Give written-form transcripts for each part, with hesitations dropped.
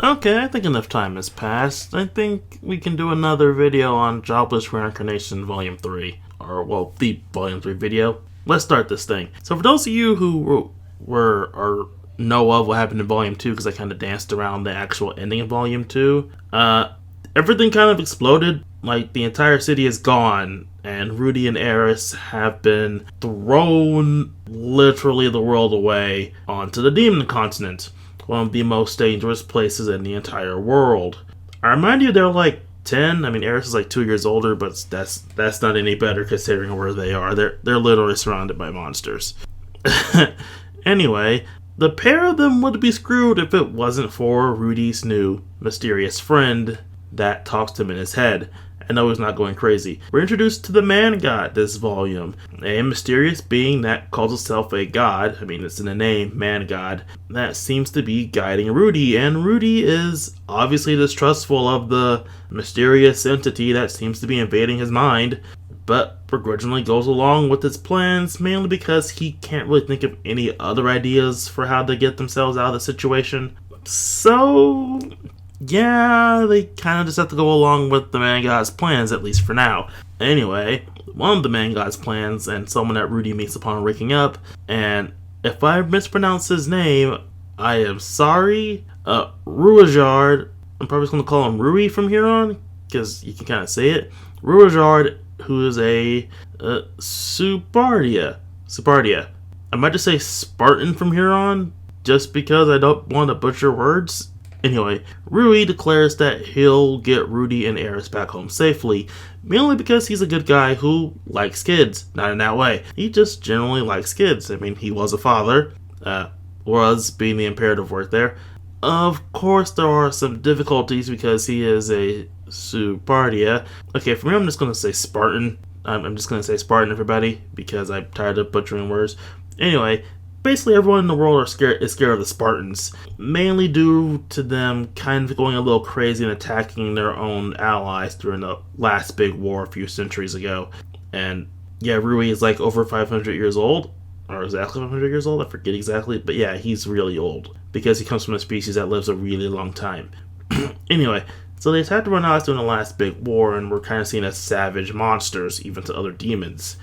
Okay, I think enough time has passed. I think we can do another video on Jobless Reincarnation Volume 3. Or, well, the Volume 3 video. Let's start this thing. So for those of you who or know of what happened in Volume 2, because I kind of danced around the actual ending of Volume 2, everything kind of exploded. Like, the entire city is gone, and Rudy and Eris have been thrown literally the world away onto the Demon Continent, one of the most dangerous places in the entire world. I remind you, they're like 10. I mean, Eris is like 2 years older, but that's not any better considering where they are. They're literally surrounded by monsters. Anyway, the pair of them would be screwed if it wasn't for Rudy's new mysterious friend that talks to him in his head. I know he's not going crazy. We're introduced to the man god this volume, a mysterious being that calls itself a god. I mean, it's in the name, man god, that seems to be guiding Rudy, and Rudy is obviously distrustful of the mysterious entity that seems to be invading his mind, but begrudgingly goes along with its plans, mainly because he can't really think of any other ideas for how to get themselves out of the situation. So yeah, they kind of just have to go along with the man god's plans, at least for now. Anyway, one of the man god's plans, and someone that Rudy meets upon waking up, and if I mispronounce his name, I am sorry. Ruajard, I'm probably just going to call him Rui from here on, because you can kind of say it. Ruajard, who is a Supardia. I might just say Spartan from here on, just because I don't want to butcher words. Anyway, Rui declares that he'll get Rudy and Eris back home safely, mainly because he's a good guy who likes kids. Not in that way. He just generally likes kids. I mean, he was a father. Was being the imperative word there. Of course, there are some difficulties because he is a Supardia. Okay, for me, I'm just going to say Spartan. I'm just going to say Spartan, everybody, because I'm tired of butchering words. Anyway, basically everyone in the world is scared of the Spartans, mainly due to them kind of going a little crazy and attacking their own allies during the last big war a few centuries ago. And yeah, Rui is like over 500 years old, or exactly 500 years old, I forget exactly, but yeah, he's really old, because he comes from a species that lives a really long time. Anyway, so they attacked everyone else during the last big war, and we're kind of seen as savage monsters, even to other demons.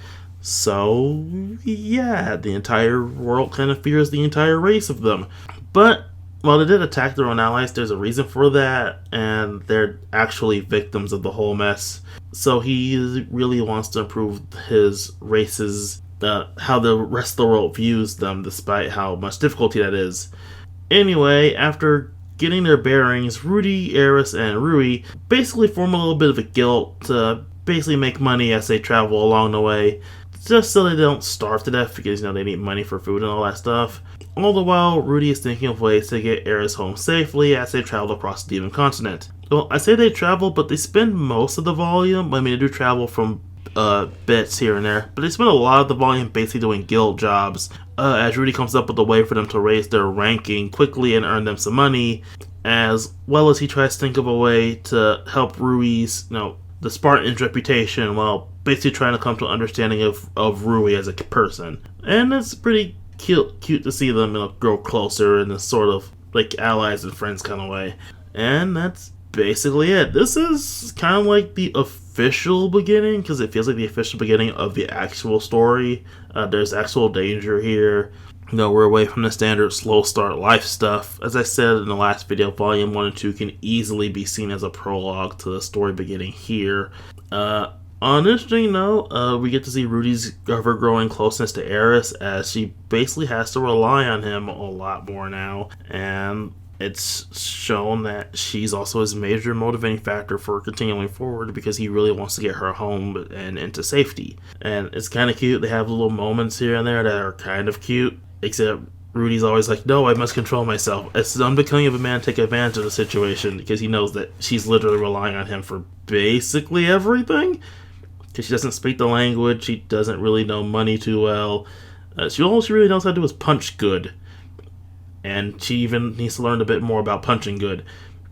So, yeah, the entire world kind of fears the entire race of them. But, while they did attack their own allies, there's a reason for that, and they're actually victims of the whole mess. So he really wants to improve his race's, how the rest of the world views them, despite how much difficulty that is. Anyway, after getting their bearings, Rudy, Eris, and Rui basically form a little bit of a guild to basically make money as they travel along the way, just so they don't starve to death, because, you know, they need money for food and all that stuff. All the while, Rudy is thinking of ways to get Eris home safely as they travel across the Demon Continent. Well, I say they travel, but they spend most of the volume, I mean, they do travel from bits here and there, but they spend a lot of the volume basically doing guild jobs, as Rudy comes up with a way for them to raise their ranking quickly and earn them some money, as well as he tries to think of a way to help Rui's, the Spartan's reputation, while basically trying to come to an understanding of Rui as a person. And it's pretty cute to see them, grow closer in this sort of like allies and friends kind of way. And that's basically it. This is kind of like the official beginning, because it feels like the official beginning of the actual story. There's actual danger here. We're away from the standard slow start life stuff. As I said in the last video, volume 1 and 2 can easily be seen as a prologue to the story beginning here. On an interesting note, we get to see Rudy's ever-growing closeness to Eris, as she basically has to rely on him a lot more now, and it's shown that she's also his major motivating factor for continuing forward, because he really wants to get her home and into safety. And it's kind of cute. They have little moments here and there that are kind of cute, except Rudy's always like, no, I must control myself. It's unbecoming of a man to take advantage of the situation, because he knows that she's literally relying on him for basically everything. Because she doesn't speak the language, she doesn't really know money too well. All she really knows how to do is punch good. And she even needs to learn a bit more about punching good.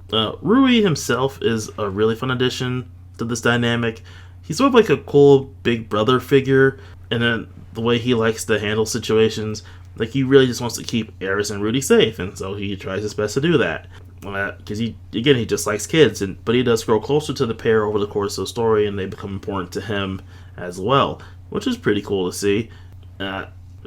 Rui himself is a really fun addition to this dynamic. He's sort of like a cool big brother figure, and then the way he likes to handle situations, like he really just wants to keep Eris and Rudy safe, and so he tries his best to do that. because he just likes kids, but he does grow closer to the pair over the course of the story, and they become important to him as well, which is pretty cool to see.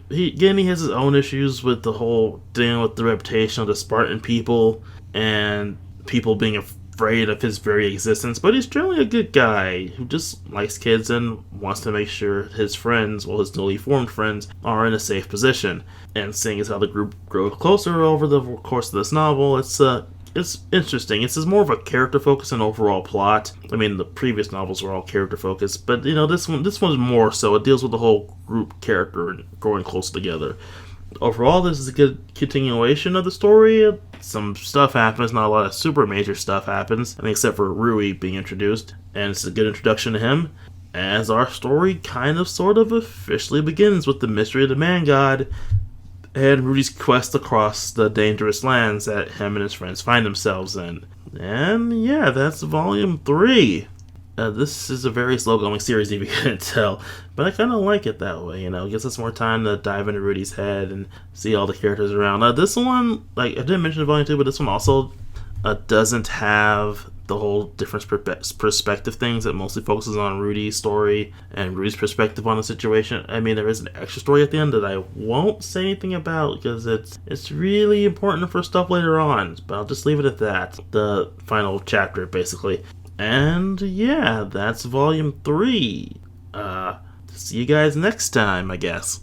He has his own issues with the whole dealing with the reputation of the Spartan people and people being afraid of his very existence, but he's generally a good guy who just likes kids and wants to make sure his friends, well, his newly formed friends, are in a safe position. And seeing as how the group grows closer over the course of this novel, it's interesting. It's more of a character focus and overall plot. I mean, the previous novels were all character focused, but this one's more so. It deals with the whole group character and growing closer together. Overall, this is a good continuation of the story. Some stuff happens, not a lot of super major stuff happens, I mean, except for Rui being introduced, and it's a good introduction to him, as our story kind of sort of officially begins with the mystery of the man god and Rudy's quest across the dangerous lands that him and his friends find themselves in. And yeah, that's volume 3. This is a very slow-going series, if you can't tell, but I kind of like it that way. It gives us more time to dive into Rudy's head and see all the characters around. This one, like I didn't mention volume 2, but this one also doesn't have the whole different perspective things. It mostly focuses on Rudy's story and Rudy's perspective on the situation. I mean, there is an extra story at the end that I won't say anything about because it's really important for stuff later on, but I'll just leave it at that. The final chapter, basically. And yeah, that's volume 3. See you guys next time, I guess.